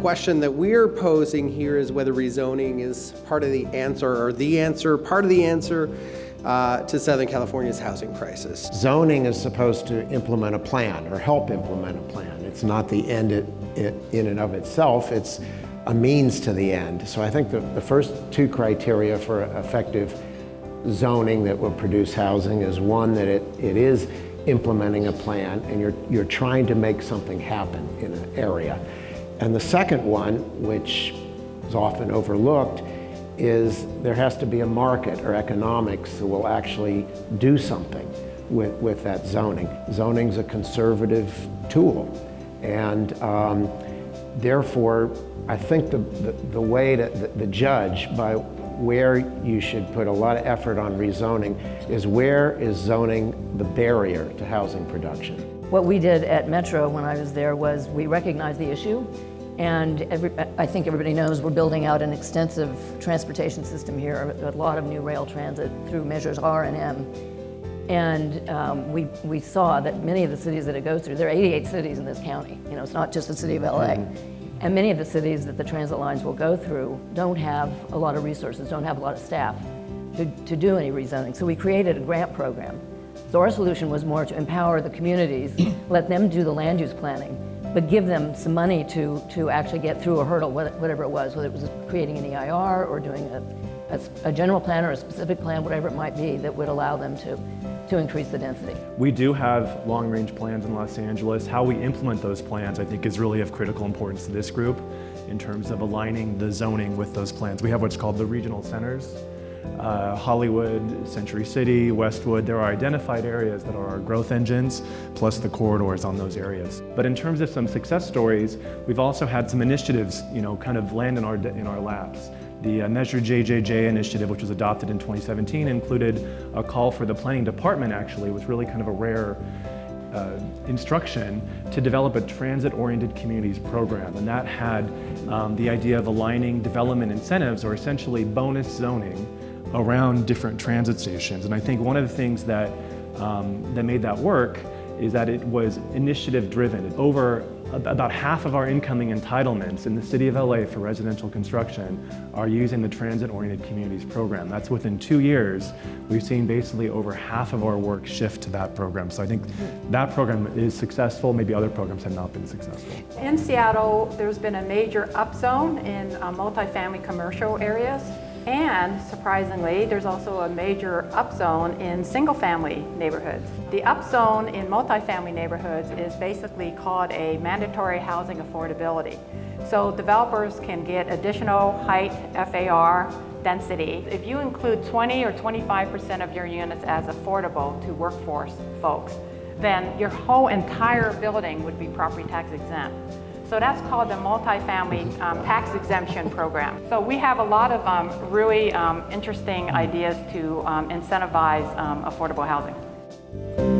question that we're posing here is whether rezoning is part of the answer or part of the answer to Southern California's housing crisis. Zoning is supposed to implement a plan or help implement a plan. It's not the end in and of itself, it's a means to the end. So I think the first two criteria for effective zoning that will produce housing is one, that it is implementing a plan and you're trying to make something happen in an area. And the second one, which is often overlooked, is there has to be a market or economics that will actually do something with that zoning. Zoning's a conservative tool, and therefore I think the way to judge by where you should put a lot of effort on rezoning is where is zoning the barrier to housing production. What we did at Metro when I was there was we recognized the issue, and I think everybody knows we're building out an extensive transportation system here, a lot of new rail transit through measures R and M. And we saw that many of the cities that it goes through, there are 88 cities in this county, it's not just the city of LA. And many of the cities that the transit lines will go through don't have a lot of resources, don't have a lot of staff to do any rezoning. So we created a grant program. So our solution was more to empower the communities, let them do the land use planning, but give them some money to actually get through a hurdle, whatever it was, whether it was creating an EIR or doing a general plan or a specific plan, whatever it might be, that would allow them to increase the density. We do have long-range plans in Los Angeles. How we implement those plans, I think, is really of critical importance to this group in terms of aligning the zoning with those plans. We have what's called the regional centers. Hollywood, Century City, Westwood, there are identified areas that are our growth engines, plus the corridors on those areas. But in terms of some success stories, we've also had some initiatives, kind of land in our laps. The Measure JJJ initiative, which was adopted in 2017, included a call for the planning department, actually, was really kind of a rare instruction to develop a transit-oriented communities program. And that had the idea of aligning development incentives, or essentially bonus zoning, around different transit stations. And I think one of the things that made that work is that it was initiative driven. Over about half of our incoming entitlements in the city of LA for residential construction are using the transit-oriented communities program. That's within 2 years, we've seen basically over half of our work shift to that program. So I think that program is successful. Maybe other programs have not been successful. In Seattle, there's been a major upzone in multifamily commercial areas. And surprisingly, there's also a major upzone in single-family neighborhoods. The upzone in multifamily neighborhoods is basically called a mandatory housing affordability. So developers can get additional height, FAR, density. If you include 20 or 25% of your units as affordable to workforce folks, then your whole entire building would be property tax exempt. So that's called the multifamily tax exemption program. So we have a lot of really interesting ideas to incentivize affordable housing.